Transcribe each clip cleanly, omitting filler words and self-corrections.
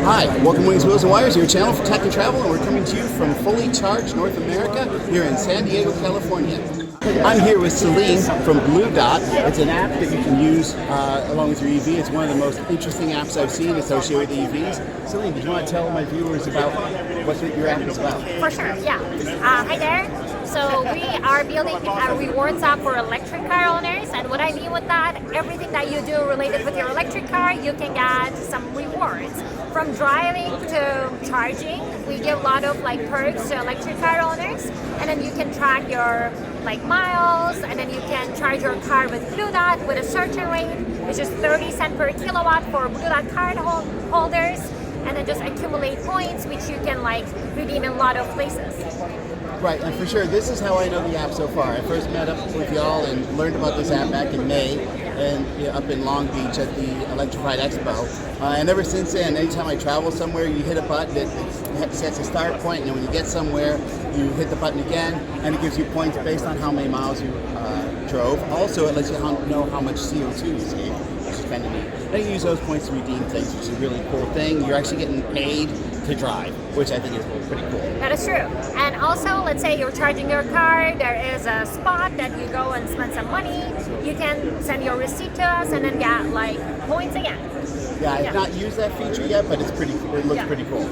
Hi, welcome to Wings, Wheels, and Wires, your channel for tech and travel, and we're coming to you from Fully Charged North America here in San Diego, California. I'm here with Celine from BlueDot. It's an app that you can use along with your EV. It's one of the most interesting apps I've seen associated with EVs. Celine, did you want to tell my viewers about what your app is about? For sure, yeah. Hi there. So we are building a rewards app for electric car owners, and what I mean with that, everything that you do related with your electric car, you can get some rewards. From driving to charging, we give a lot of perks to electric car owners, and then you can track your miles, and then you can charge your car with BlueDot with a certain rate, which is 30 cents per kilowatt for BlueDot card holders, and then just accumulate points, which you can redeem in a lot of places. Right, and for sure, this is how I know the app so far. I first met up with y'all and learned about this app back in May, and up in Long Beach at the Electfied Expo. And ever since then, anytime I travel somewhere, you hit a button that sets a start point, and then when you get somewhere, you hit the button again, and it gives you points based on how many miles you drove. Also, it lets you know how much CO2 you saved, which is kind of neat. And you use those points to redeem things, which is a really cool thing. You're actually getting paid to drive, which I think is pretty cool. That is true. And also, let's say you're charging your car, there is a spot that you go and spend some money, you can send your receipt to us and then get points again. Yeah, I have not used that feature yet, but it looks pretty cool.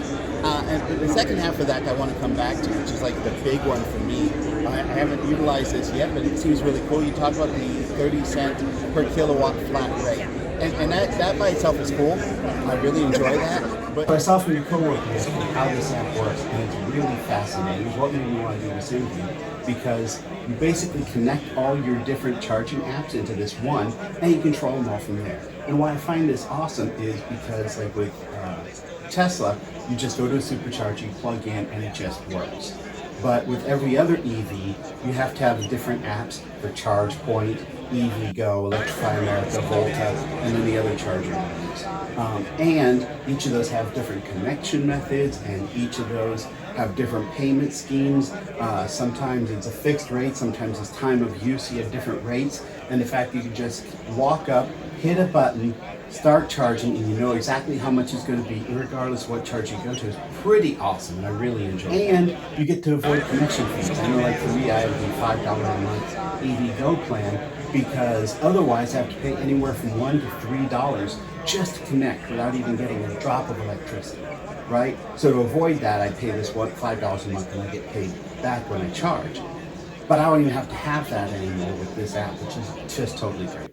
And the second half of that I want to come back to, which is the big one for me. I haven't utilized this yet, but it seems really cool. You talk about the 30 cent per kilowatt flat rate. And that by itself is cool. I really enjoy that. But I saw from your coworkers how this app works, and it's really fascinating. What made me want to do this interview, because you basically connect all your different charging apps into this one, and you control them all from there. And why I find this awesome is because, with Tesla, you just go to a supercharger, you plug in, and it just works. But with every other EV, you have to have different apps for ChargePoint, EVgo, Electrify America, Volta, and then the other charger ones. And each of those have different connection methods, and each of those have different payment schemes. Sometimes it's a fixed rate, sometimes it's time of use, you have different rates. And the fact that you can just walk up, hit a button, start charging, and you know exactly how much it's going to be regardless of what charge you go to is pretty awesome, and I really enjoy it. And you get to avoid connection fees. I know for me, I have the $5 a month EVgo plan, because otherwise I have to pay anywhere from $1 to $3 just to connect without even getting a drop of electricity, right? So to avoid that, I pay this $5 a month, and I get paid back when I charge. But I don't even have to have that anymore with this app, which is just totally great.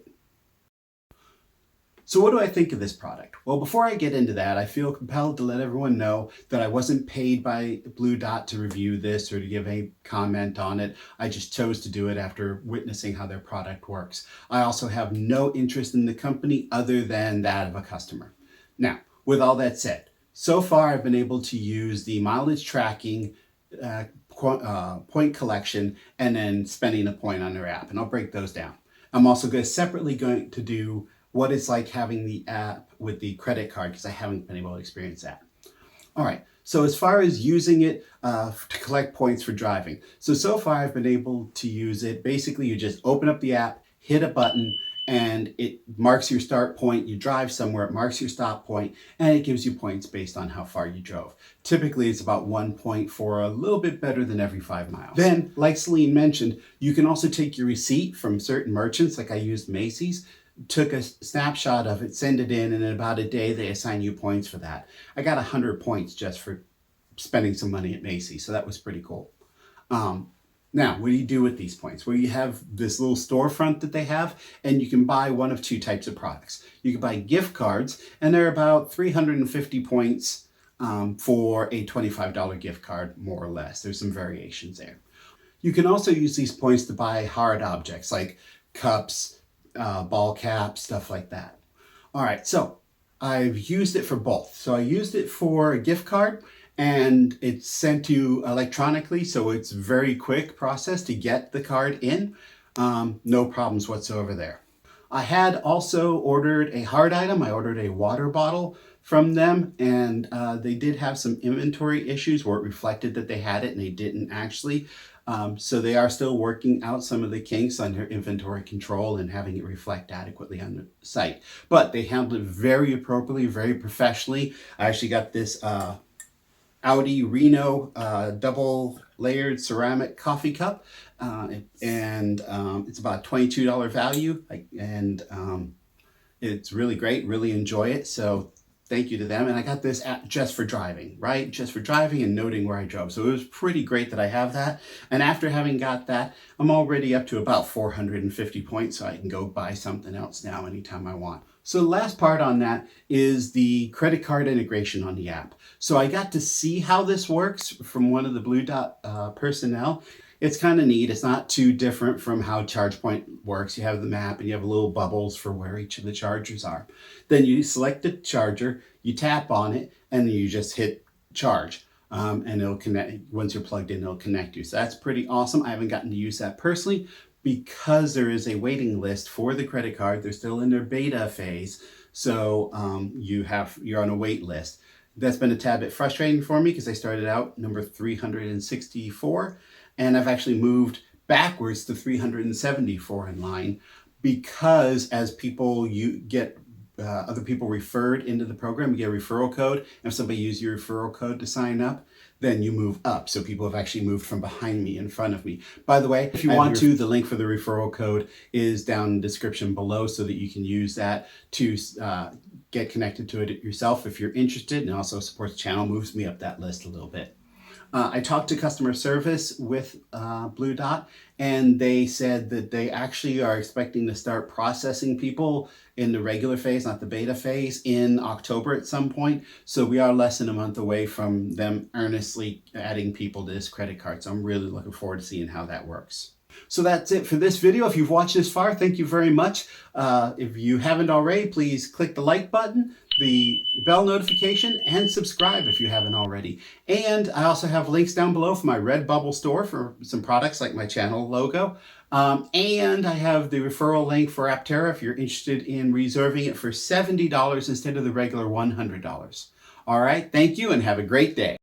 So what do I think of this product? Well, before I get into that, I feel compelled to let everyone know that I wasn't paid by BlueDot to review this or to give a comment on it. I just chose to do it after witnessing how their product works. I also have no interest in the company other than that of a customer. Now, with all that said, so far I've been able to use the mileage tracking, point collection, and then spending a point on their app, and I'll break those down. I'm also separately going to do what it's like having the app with the credit card, because I haven't been able to experience that. All right, so as far as using it to collect points for driving. So far I've been able to use it. Basically, you just open up the app, hit a button, and it marks your start point. You drive somewhere, it marks your stop point, and it gives you points based on how far you drove. Typically, it's about 1 point for a little bit better than every 5 miles. Then, like Celine mentioned, you can also take your receipt from certain merchants, like I used Macy's, took a snapshot of it, send it in about a day they assign you points for that. I got 100 points just for spending some money at Macy's, so that was pretty cool. Now, what do you do with these points? Well, you have this little storefront that they have, and you can buy one of two types of products. You can buy gift cards, and they're about 350 points for a $25 gift card, more or less. There's some variations there. You can also use these points to buy hard objects like cups, ball caps, stuff like that. All right, so I've used it for both. So I used it for a gift card, and it's sent to you electronically, so it's a very quick process to get the card in. No problems whatsoever there. I had also ordered a hard item. I ordered a water bottle from them, and they did have some inventory issues where it reflected that they had it and they didn't actually. So they are still working out some of the kinks on their inventory control and having it reflect adequately on the site. But they handled it very appropriately, very professionally. I actually got this Audi Reno double layered ceramic coffee cup, and it's about a $22 value, and it's really great, really enjoy it. So thank you to them. And I got this just for driving, right? Just for driving and noting where I drove. So it was pretty great that I have that. And after having got that, I'm already up to about 450 points, so I can go buy something else now anytime I want. So the last part on that is the credit card integration on the app. So I got to see how this works from one of the BlueDot personnel. It's kind of neat. It's not too different from how ChargePoint works. You have the map and you have little bubbles for where each of the chargers are. Then you select the charger, you tap on it, and then you just hit charge. And it'll connect. Once you're plugged in, it'll connect you. So that's pretty awesome. I haven't gotten to use that personally because there is a waiting list for the credit card. They're still in their beta phase. So you're on a wait list. That's been a tad bit frustrating for me because I started out number 364. And I've actually moved backwards to 374 in line because as people get other people referred into the program, you get a referral code. And if somebody uses your referral code to sign up, then you move up. So people have actually moved from behind me in front of me. By the way, if you want to, the link for the referral code is down in the description below so that you can use that to get connected to it yourself if you're interested, and also supports the channel, moves me up that list a little bit. I talked to customer service with BlueDot, and they said that they actually are expecting to start processing people in the regular phase, not the beta phase, in October at some point. So we are less than a month away from them earnestly adding people to this credit card. So I'm really looking forward to seeing how that works. So that's it for this video. If you've watched this far, thank you very much. If you haven't already, please click the like button, the bell notification, and subscribe if you haven't already. And I also have links down below for my Redbubble store for some products like my channel logo. And I have the referral link for Aptera if you're interested in reserving it for $70 instead of the regular $100. All right, thank you and have a great day.